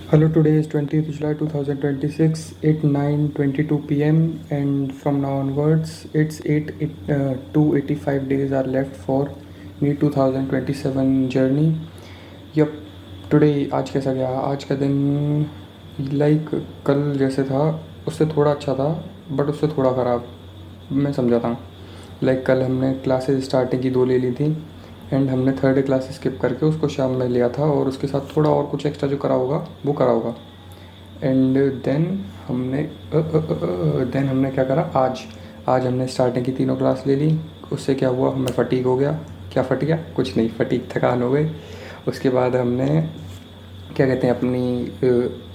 Hello, today is 20th July 2026, 9:22 p.m. and from now onwards, it's 285 days are left for me 2027 journey. Yup, today आज कैसा गया? आज का दिन like कल जैसे था उससे थोड़ा अच्छा था, बट उससे थोड़ा ख़राब। मैं समझाता हूँ। लाइक कल हमने क्लासेस स्टार्टिंग की 2 ले ली थी एंड हमने थर्ड क्लास स्किप करके उसको शाम में लिया था और उसके साथ थोड़ा और कुछ एक्स्ट्रा जो करा होगा वो करा होगा। एंड हमने देन हमने क्या करा आज आज हमने स्टार्टिंग की तीनों क्लास ले ली। उससे क्या हुआ, हमें फटीग हो गया। क्या फट गया? कुछ नहीं, फटीग थकान हो गई। उसके बाद हमने क्या कहते हैं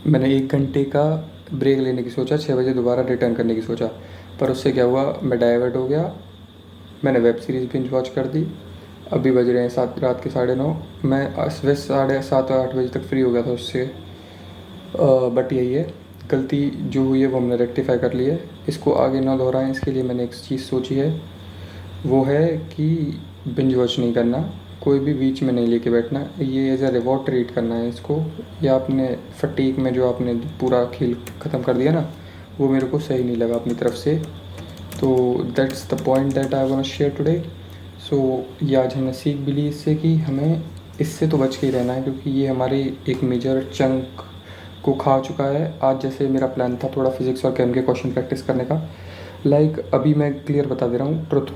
मैंने 1 घंटे का ब्रेक लेने की सोचा, 6 बजे दोबारा रिटर्न करने की सोचा, पर उससे क्या हुआ, मैं डाइवर्ट हो गया। मैंने वेब सीरीज़ बिंज वॉच कर दी। अभी बज रहे हैं रात के 9:30। मैं सुबह 7:30 8 बजे तक फ्री हो गया था उससे। बट यही है, गलती जो हुई है वो हमने रेक्टिफाई कर ली है। इसको आगे ना दोहराएं, इसके लिए मैंने एक चीज़ सोची है। वो है कि बिंज वॉच नहीं करना, कोई भी बीच में नहीं लेके बैठना, ये एज अ रिवॉर्ड ट्रीट करना है इसको। या आपने फटीक में जो आपने पूरा खेल ख़त्म कर दिया ना, वो मेरे को सही नहीं लगा अपनी तरफ से। तो that's the point that I want to share today. So ये आज हमने सीख भी ली इससे कि हमें इससे तो बच के ही रहना है, क्योंकि ये हमारी एक मेजर चंक को खा चुका है। आज जैसे मेरा प्लान था थोड़ा फिजिक्स और केम के क्वेश्चन प्रैक्टिस करने का। अभी मैं क्लियर बता दे रहा हूँ ट्रुथ।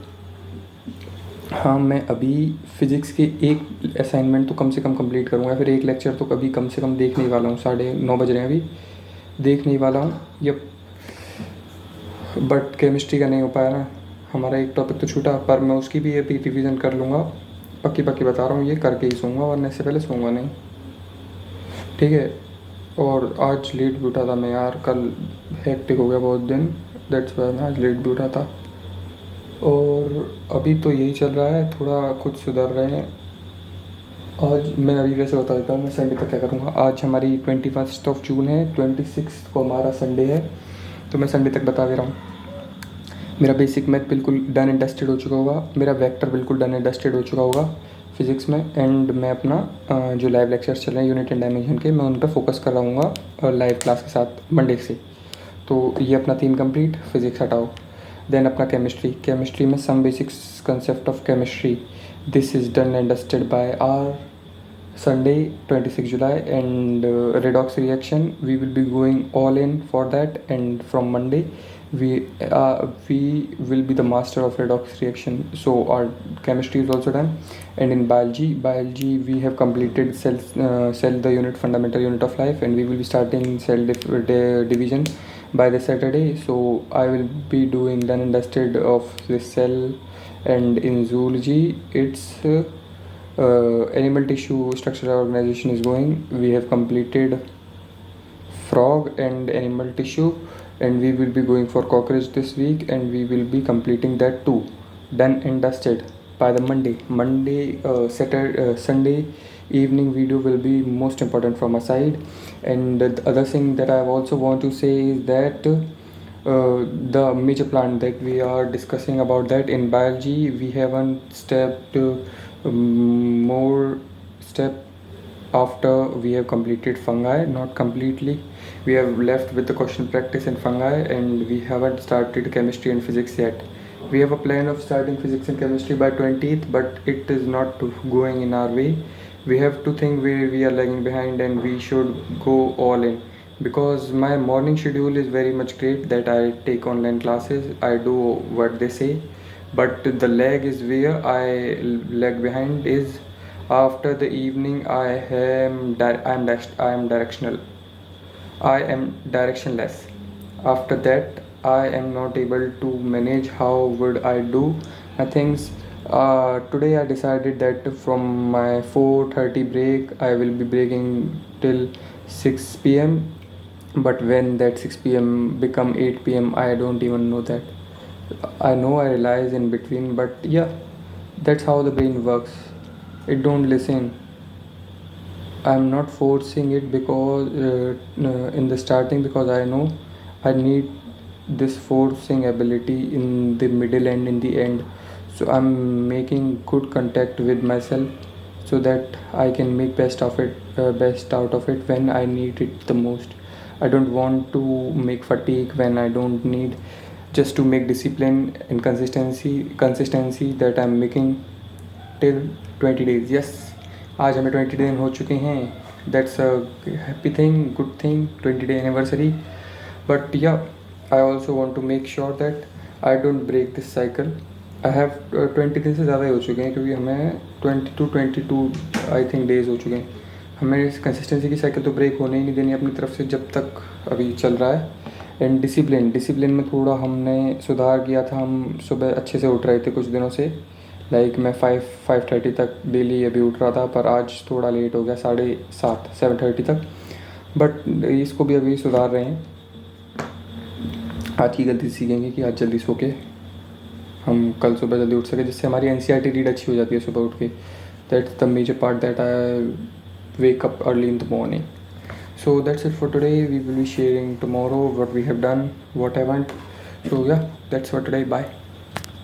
हाँ, मैं अभी फिज़िक्स के एक असाइनमेंट तो कम से कम कंप्लीट करूँगा, फिर एक लेक्चर तो कभी कम से कम देखने ही वाला हूँ। 9:30 बज रहे हैं अभी, देखने ही वाला हूँ। ये बट केमिस्ट्री का नहीं हो पाया ना, हमारा एक टॉपिक तो छूटा, पर मैं उसकी भी अभी रिवीजन कर लूँगा। पक्की पक्की बता रहा हूँ, ये करके ही सोऊंगा, वरना इससे पहले सोऊंगा नहीं। ठीक है। और आज लेट भी उठा था मैं यार, कल हेक्टिक हो गया बहुत दिन, दैट्स वाई मैं आज लेट भी उठा था। और अभी तो यही चल रहा है, थोड़ा कुछ सुधर रहे हैं। आज मैं अभी वैसे बता देता हूँ मैं संडे तक क्या करूँगा। आज हमारी 21 जून है, 26 को हमारा संडे है, तो मैं संडे तक बता दे रहा हूँ। मेरा बेसिक मैथ बिल्कुल डन एंड डस्टेड हो चुका होगा, मेरा वेक्टर बिल्कुल डन एंड डस्टेड हो चुका होगा फिज़िक्स में। एंड मैं अपना जो लाइव लेक्चर्स चल रहे हैं यूनिट एंड डायमेंशन के, मैं उन पर फोकस कर रहा हूँ लाइव क्लास के साथ मंडे से। तो ये अपना 3 कंप्लीट, फिज़िक्स हटाओ। देन अपना केमिस्ट्री में some basics concept of chemistry, this is done and dusted by our Sunday 26 July, and redox reaction we will be going all in for that. And from Monday we will be the master of redox reaction. So our chemistry is also done. And in biology we have completed cell the unit, fundamental unit of life, and we will be starting division by the Saturday. So I will be doing done and dusted of this cell. And in zoology it's animal tissue structural organization is going. We have completed frog and animal tissue, and we will be going for cockroach this week, and we will be completing that too, done and dusted by the Sunday evening video will be most important from my side. And the other thing that I also want to say is that the major plant that we are discussing about that in biology, we haven't stepped more step after we have completed fungi. Not completely, we have left with the question practice and fungi, and we haven't started chemistry and physics yet. We have a plan of starting physics and chemistry by 20th, but it is not going in our way. We have to think where we are lagging behind, and we should go all in. Because my morning schedule is very much great, that I take online classes, I do what they say, but the lag is where I lag behind is after the evening. I am directional. I am directionless. After that, I am not able to manage how would I do my things. Today I decided that from my 4:30 break, I will be breaking till 6 p.m. But when that 6 p.m. become 8 p.m., I don't even know that. I know I realize in between, but yeah, that's how the brain works. It don't listen. I'm not forcing it because in the starting, because I know I need this forcing ability in the middle and in the end. So I'm making good contact with myself so that I can make best of it best out of it when I need it the most. I don't want to make fatigue when I don't need, just to make discipline and consistency that I'm making till 20 days. Yes, आज हमें 20 दिन हो चुके हैं. That's a happy thing, good thing, 20-day anniversary. But yeah, I also want to make sure that I don't break this cycle. I have 20 दिन से ज़्यादा ही हो चुके हैं, क्योंकि हमें 22 आई थिंक डेज़ हो चुके हैं. हमें इस कंसिस्टेंसी की साइकिल तो ब्रेक होने ही नहीं देनी अपनी तरफ से जब तक अभी चल रहा है. एंड डिसिप्लिन में थोड़ा हमने सुधार किया था. हम सुबह अच्छे से उठ रहे थे कुछ दिनों से. लाइक मैं 5:30 तक डेली अभी उठ रहा था, पर आज थोड़ा लेट हो गया, 7:30 तक. बट इसको भी अभी सुधार रहे हैं. आज की गलती सीखेंगे कि आज जल्दी सो के हम कल सुबह जल्दी उठ सके, जिससे हमारी NCERT रीड अच्छी हो जाती है सुबह उठ के. That's the major part that I wake up early in the morning. So that's it for today. We will be sharing tomorrow what we have done, what I want. So yeah, that's for today. Bye.